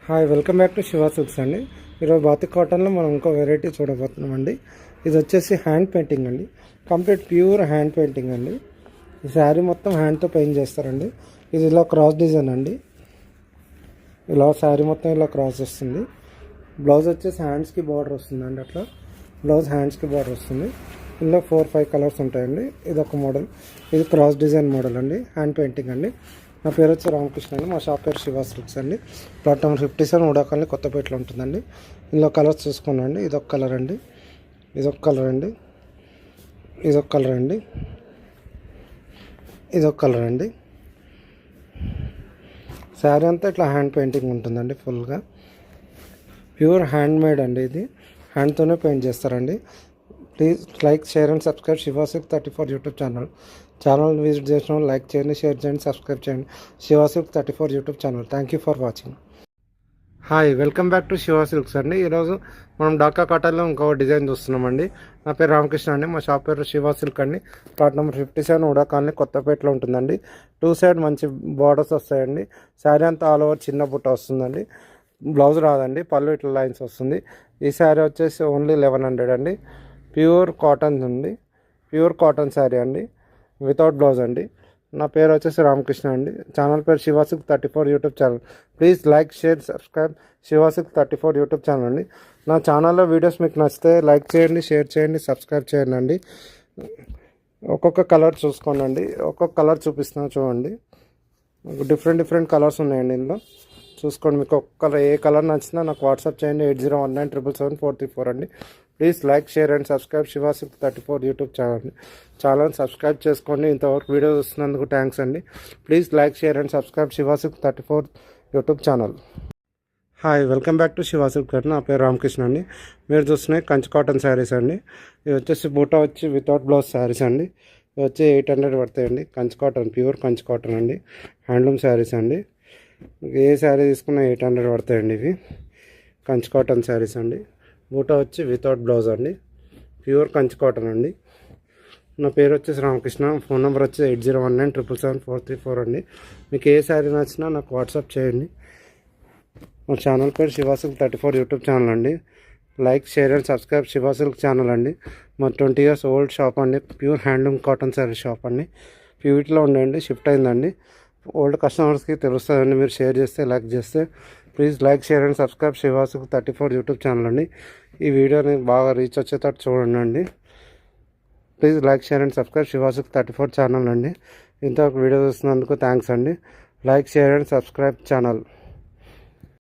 Hi, welcome back to Shiva silks అండి. ఈరోజు batik కాటన్లో మనం ఇంకో వెరైటీ చూడబోతున్నాం అండి. ఇది వచ్చేసి హ్యాండ్ పెయింటింగ్ అండి, కంప్లీట్ ప్యూర్ హ్యాండ్ పెయింటింగ్ అండి. ఈ శారీ మొత్తం హ్యాండ్తో పెయింట్ చేస్తారండి. ఇది ఇలా క్రాస్ డిజైన్ అండి. ఇలా శారీ మొత్తం ఇలా క్రాస్ వస్తుంది. బ్లౌజ్ వచ్చేసి హ్యాండ్స్కి బార్డర్ వస్తుందండి. అట్లా బ్లౌజ్ హ్యాండ్స్కి బార్డర్ వస్తుంది. ఇందులో 4-5 కలర్స్ ఉంటాయండి. ఇది ఒక మోడల్, ఇది క్రాస్ డిజైన్ మోడల్ అండి, హ్యాండ్ పెయింటింగ్ అండి. నా పేరు వచ్చి రామకృష్ణ అండి. మా షాప్ పేరు శివ సిల్క్స్ అండి. ప్లాట్ నెంబర్ 57 ఉడాకాలనీ కొత్తపేటలో ఉంటుందండి. ఇందులో కలర్స్ చూసుకోండి. ఇదొక కలర్ అండి, ఇదొక కలర్ అండి, ఇదొక కలర్ అండి, ఇదొక కలర్ అండి. శారీ అంతా ఇట్లా హ్యాండ్ పెయింటింగ్ ఉంటుందండి. ఫుల్గా ప్యూర్ హ్యాండ్ మేడ్ అండి. ఇది హ్యాండ్తోనే పెయింట్ చేస్తారండి. Please like, share and subscribe Shiva silk 34 YouTube channel visit చేసిన లైక్ చేయండి, షేర్ చేయండి, సబ్స్క్రైబ్ చేయండి. Shiva silk 34 YouTube channel. Thank you for watching. Hi, welcome back to Shiva silks అండి. ఈరోజు మనం డాకా కాటన్లో ఇంకో డిజైన్ చూస్తున్నామండి. నా పేరు రామకృష్ణ అండి. మా షాప్ పేరు శివ సిల్క్ అండి. ప్లాట్ నెంబర్ 57 ఉడాకాలనీ కొత్తపేటలో ఉంటుందండి. 2 సైడ్ మంచి బార్డర్స్ వస్తాయండి. శారీ అంతా ఆల్ ఓవర్ చిన్న బుట్ట వస్తుందండి. బ్లౌజ్ రాదండి, పళ్ళు ఇట్లా లైన్స్ వస్తుంది. ఈ శారీ వచ్చేసి ఓన్లీ 1100 అండి. ప్యూర్ కాటన్ ఉంది, ప్యూర్ కాటన్ శారీ అండి, వితౌట్ బ్లౌజ్ అండి. నా పేరు వచ్చేసి రామకృష్ణ అండి. ఛానల్ పేరు Shiva silk 34 YouTube channel. Please like, share, subscribe Shiva silk 34 YouTube channel అండి. నా ఛానల్లో వీడియోస్ మీకు నచ్చితే లైక్ చేయండి, షేర్ చేయండి, సబ్స్క్రైబ్ చేయండి అండి. ఒక్కొక్క కలర్ చూసుకోండి, ఒక్కొక్క కలర్ చూపిస్తున్నా చూడండి. డిఫరెంట్ కలర్స్ ఉన్నాయండి ఇందులో. చూసుకోండి, మీకు ఒక్క ఏ కలర్ నచ్చినా నాకు వాట్సాప్ చేయండి. 8019777434 అండి. Please like, share and subscribe Shiva silk 34 YouTube channel. Channel subscribe చేసుకోండి. ఇంతవరకు వీడియో చూస్తున్నందుకు థ్యాంక్స్ అండి. Please like, share and subscribe Shiva silk 34 YouTube channel. Hi, welcome back to Shiva silk అండి. నా పేరు రామకృష్ణ అండి. మీరు చూస్తున్నాయి కంచి కాటన్ శారీస్ అండి. ఇవి వచ్చేసి బూటా వచ్చి వితౌట్ బ్లౌజ్ శారీస్ అండి. ఇవి వచ్చి 800 పడతాయండి. Kanchi cotton, pure Kanchi cotton అండి, హ్యాండ్లూమ్ శారీస్ అండి. ఏ శారీ తీసుకున్నా 800 పడతాయండి. ఇవి కంచి కాటన్ శారీస్ అండి. బూటా వచ్చి వితౌట్ బ్లౌజ్ అండి, ప్యూర్ కంచి కాటన్ అండి. నా పేరు వచ్చేసి రామకృష్ణ. ఫోన్ నెంబర్ వచ్చి 8019777434 అండి. మీకు ఏ శారీ నచ్చినా నాకు వాట్సాప్ చేయండి. మా ఛానల్ పేరు శివ సిల్క్ 34 యూట్యూబ్ ఛానల్ అండి. Like, share and subscribe Shiva silk channel అండి. మా 20 ఇయర్స్ ఓల్డ్ షాప్ అండి. Pure handloom cotton sari shop అండి. ప్యూరిటీలో ఉండండి, షిఫ్ట్ అయిందండి. ఓల్డ్ కస్టమర్స్కి తెలుస్తుందండి. మీరు షేర్ చేస్తే, లైక్ చేస్తే. Please like, share and subscribe Shiva silk 34 YouTube channel అండి. ఈ వీడియోని బాగా రీచ్ వచ్చేటట్టు చూడండి. Please like, share and subscribe Shiva silk 34 channel అండి. ఇంతవరకు వీడియో చూస్తున్నందుకు థ్యాంక్స్ అండి. Like, share and subscribe channel.